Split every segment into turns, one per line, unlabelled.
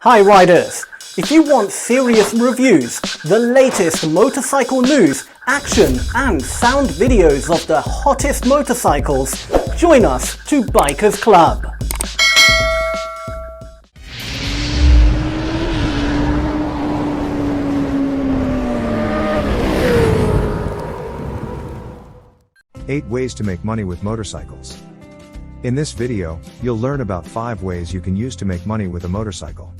Hi riders! If you want serious reviews, the latest motorcycle news, action and sound videos of the hottest motorcycles, join us to Bikers Club.
Eight ways to make money with motorcycles. In this video, you'll learn about 5 ways you can use to make money with a motorcycle.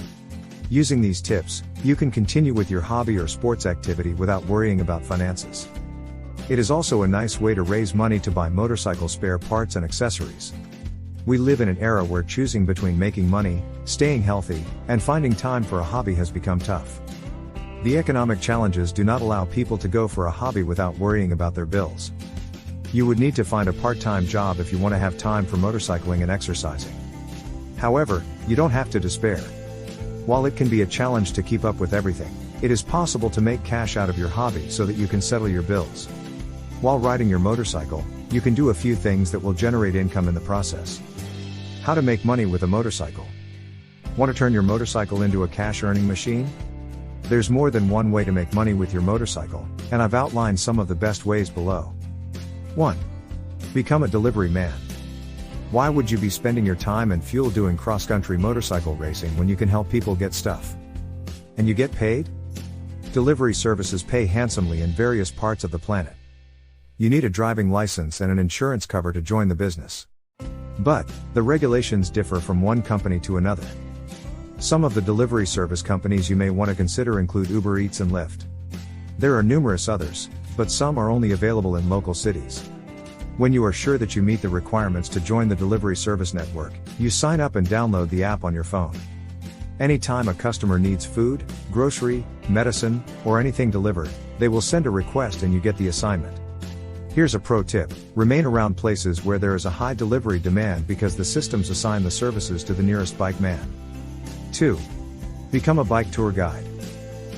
Using these tips, you can continue with your hobby or sports activity without worrying about finances. It is also a nice way to raise money to buy motorcycle spare parts and accessories. We live in an era where choosing between making money, staying healthy, and finding time for a hobby has become tough. The economic challenges do not allow people to go for a hobby without worrying about their bills. You would need to find a part-time job if you want to have time for motorcycling and exercising. However, you don't have to despair. While it can be a challenge to keep up with everything, it is possible to make cash out of your hobby so that you can settle your bills. While riding your motorcycle, you can do a few things that will generate income in the process. How to make money with a motorcycle. Want to turn your motorcycle into a cash-earning machine? There's more than one way to make money with your motorcycle, and I've outlined some of the best ways below. 1. Become a delivery man. Why would you be spending your time and fuel doing cross-country motorcycle racing when you can help people get stuff? And you get paid? Delivery services pay handsomely in various parts of the planet. You need a driving license and an insurance cover to join the business. But, the regulations differ from one company to another. Some of the delivery service companies you may want to consider include Uber Eats and Lyft. There are numerous others, but some are only available in local cities. When you are sure that you meet the requirements to join the delivery service network, you sign up and download the app on your phone. Anytime a customer needs food, grocery, medicine, or anything delivered, they will send a request and you get the assignment. Here's a pro tip: remain around places where there is a high delivery demand because the systems assign the services to the nearest bike man. 2. Become a bike tour guide.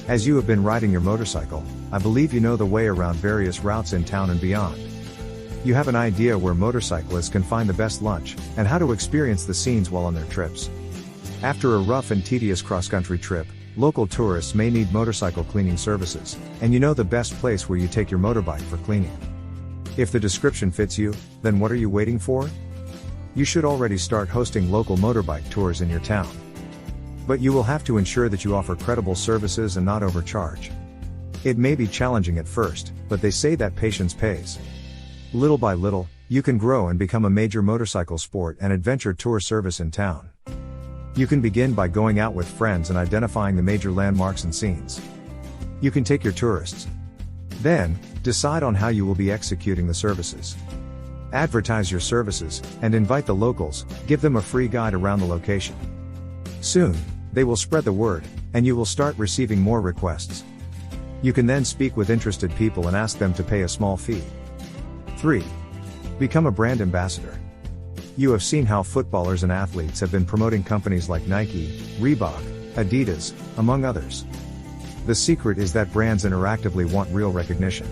As you have been riding your motorcycle, I believe you know the way around various routes in town and beyond. You have an idea where motorcyclists can find the best lunch, and how to experience the scenes while on their trips. After a rough and tedious cross-country trip, local tourists may need motorcycle cleaning services, and you know the best place where you take your motorbike for cleaning. If the description fits you, then what are you waiting for? You should already start hosting local motorbike tours in your town. But you will have to ensure that you offer credible services and not overcharge. It may be challenging at first, but they say that patience pays. Little by little, you can grow and become a major motorcycle sport and adventure tour service in town. You can begin by going out with friends and identifying the major landmarks and scenes. You can take your tourists. Then, decide on how you will be executing the services. Advertise your services, and invite the locals, give them a free guide around the location. Soon, they will spread the word, and you will start receiving more requests. You can then speak with interested people and ask them to pay a small fee. 3. Become a brand ambassador. You have seen how footballers and athletes have been promoting companies like Nike, Reebok, Adidas, among others. The secret is that brands interactively want real recognition.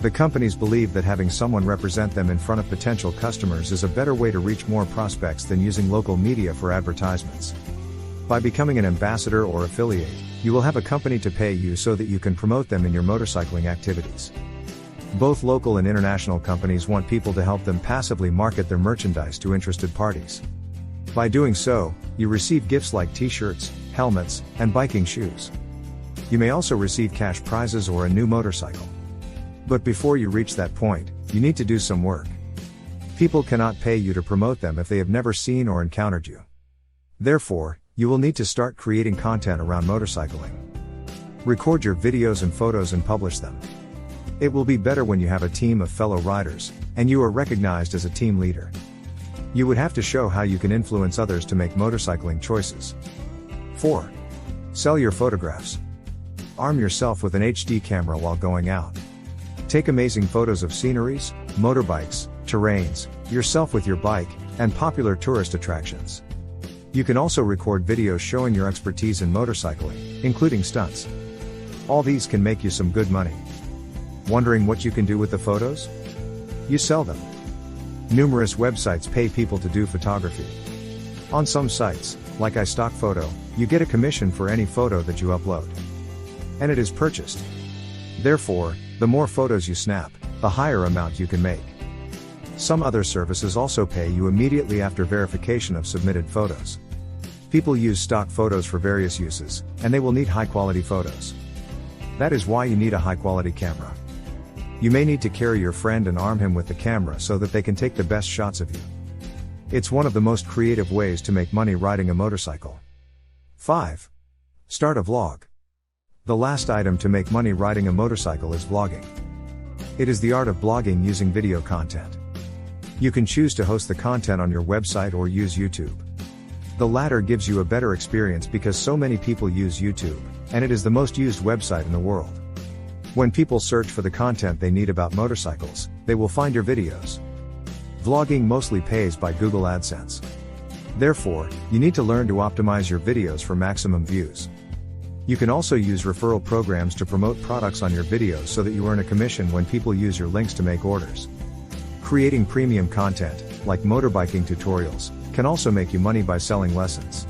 The companies believe that having someone represent them in front of potential customers is a better way to reach more prospects than using local media for advertisements. By becoming an ambassador or affiliate, you will have a company to pay you so that you can promote them in your motorcycling activities. Both local and international companies want people to help them passively market their merchandise to interested parties. By doing so, you receive gifts like t-shirts, helmets, and biking shoes. You may also receive cash prizes or a new motorcycle. But before you reach that point, you need to do some work. People cannot pay you to promote them if they have never seen or encountered you. Therefore, you will need to start creating content around motorcycling. Record your videos and photos and publish them. It will be better when you have a team of fellow riders, and you are recognized as a team leader. You would have to show how you can influence others to make motorcycling choices. 4. Sell your photographs. Arm yourself with an HD camera while going out. Take amazing photos of sceneries, motorbikes, terrains, yourself with your bike, and popular tourist attractions. You can also record videos showing your expertise in motorcycling, including stunts. All these can make you some good money. Wondering what you can do with the photos? You sell them. Numerous websites pay people to do photography. On some sites, like iStock Photo, you get a commission for any photo that you upload. And it is purchased. Therefore, the more photos you snap, the higher amount you can make. Some other services also pay you immediately after verification of submitted photos. People use stock photos for various uses, and they will need high-quality photos. That is why you need a high-quality camera. You may need to carry your friend and arm him with the camera so that they can take the best shots of you. It's one of the most creative ways to make money riding a motorcycle. 5. Start a vlog. The last item to make money riding a motorcycle is vlogging. It is the art of blogging using video content. You can choose to host the content on your website or use YouTube. The latter gives you a better experience because so many people use YouTube, and it is the most used website in the world. When people search for the content they need about motorcycles, they will find your videos. Vlogging mostly pays by Google AdSense. Therefore, you need to learn to optimize your videos for maximum views. You can also use referral programs to promote products on your videos so that you earn a commission when people use your links to make orders. Creating premium content, like motorbiking tutorials, can also make you money by selling lessons.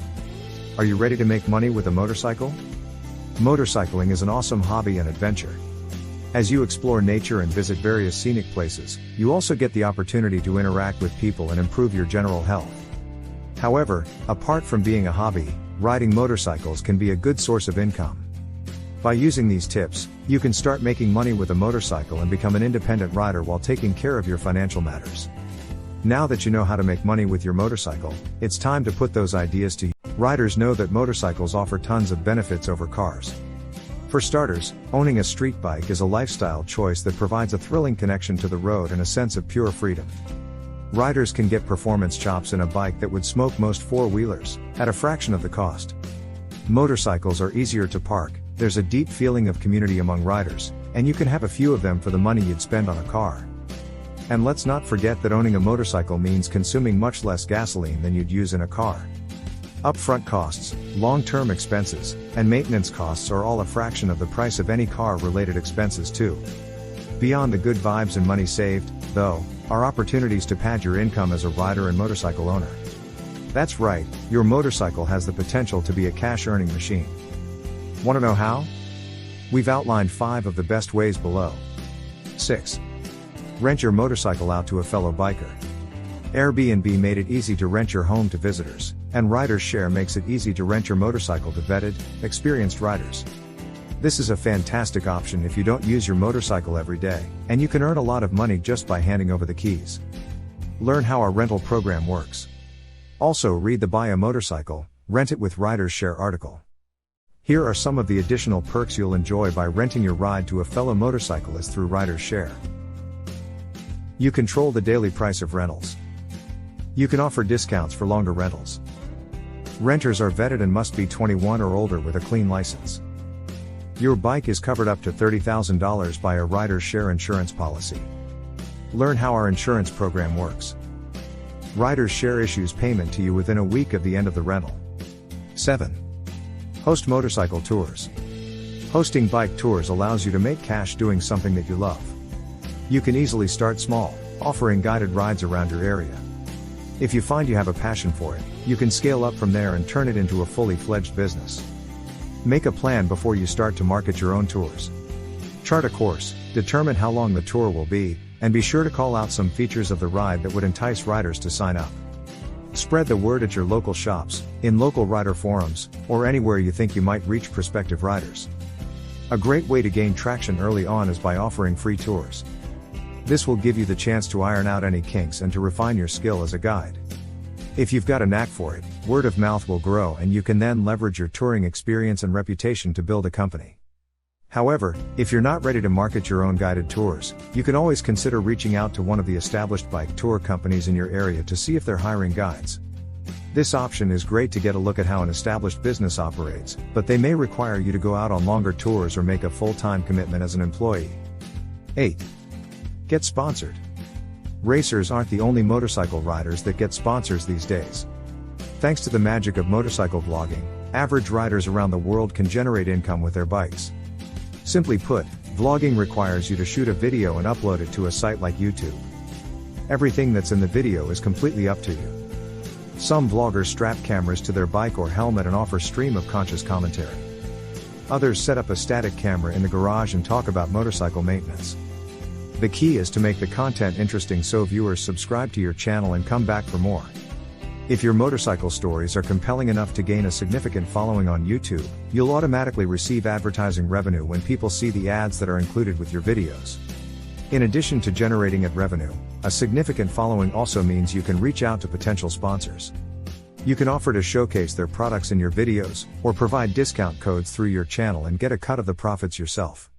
Are you ready to make money with a motorcycle? Motorcycling is an awesome hobby and adventure. As you explore nature and visit various scenic places, you also get the opportunity to interact with people and improve your general health. However, apart from being a hobby, riding motorcycles can be a good source of income. By using these tips, you can start making money with a motorcycle and become an independent rider while taking care of your financial matters. Now that you know how to make money with your motorcycle, it's time to put those ideas to use. Riders know that motorcycles offer tons of benefits over cars. For starters, owning a street bike is a lifestyle choice that provides a thrilling connection to the road and a sense of pure freedom. Riders can get performance chops in a bike that would smoke most four-wheelers, at a fraction of the cost. Motorcycles are easier to park, there's a deep feeling of community among riders, and you can have a few of them for the money you'd spend on a car. And let's not forget that owning a motorcycle means consuming much less gasoline than you'd use in a car. Upfront costs, long-term expenses, and maintenance costs are all a fraction of the price of any car-related expenses too. Beyond the good vibes and money saved, though, are opportunities to pad your income as a rider and motorcycle owner. That's right, your motorcycle has the potential to be a cash-earning machine. Want to know how? We've outlined 5 of the best ways below. 6. Rent your motorcycle out to a fellow biker. Airbnb made it easy to rent your home to visitors, and Riders Share makes it easy to rent your motorcycle to vetted, experienced riders. This is a fantastic option if you don't use your motorcycle every day, and you can earn a lot of money just by handing over the keys. Learn how our rental program works. Also read the Buy a Motorcycle, Rent It with Riders Share article. Here are some of the additional perks you'll enjoy by renting your ride to a fellow motorcyclist through Riders Share. You control the daily price of rentals. You can offer discounts for longer rentals. Renters are vetted and must be 21 or older with a clean license. Your bike is covered up to $30,000 by a Riders Share insurance policy. Learn how our insurance program works. Riders Share issues payment to you within a week of the end of the rental. 7. Host motorcycle tours. Hosting bike tours allows you to make cash doing something that you love. You can easily start small, offering guided rides around your area. If you find you have a passion for it, you can scale up from there and turn it into a fully fledged business. Make a plan before you start to market your own tours. Chart a course, determine how long the tour will be, and be sure to call out some features of the ride that would entice riders to sign up. Spread the word at your local shops, in local rider forums, or anywhere you think you might reach prospective riders. A great way to gain traction early on is by offering free tours. This will give you the chance to iron out any kinks and to refine your skill as a guide. If you've got a knack for it, word of mouth will grow and you can then leverage your touring experience and reputation to build a company. However, if you're not ready to market your own guided tours, you can always consider reaching out to one of the established bike tour companies in your area to see if they're hiring guides. This option is great to get a look at how an established business operates, but they may require you to go out on longer tours or make a full-time commitment as an employee. 8. Get sponsored. Racers aren't the only motorcycle riders that get sponsors these days. Thanks to the magic of motorcycle vlogging, average riders around the world can generate income with their bikes. Simply put, vlogging requires you to shoot a video and upload it to a site like YouTube. Everything that's in the video is completely up to you. Some vloggers strap cameras to their bike or helmet and offer stream of conscious commentary. Others set up a static camera in the garage and talk about motorcycle maintenance. The key is to make the content interesting so viewers subscribe to your channel and come back for more. If your motorcycle stories are compelling enough to gain a significant following on YouTube, you'll automatically receive advertising revenue when people see the ads that are included with your videos. In addition to generating ad revenue, a significant following also means you can reach out to potential sponsors. You can offer to showcase their products in your videos, or provide discount codes through your channel and get a cut of the profits yourself.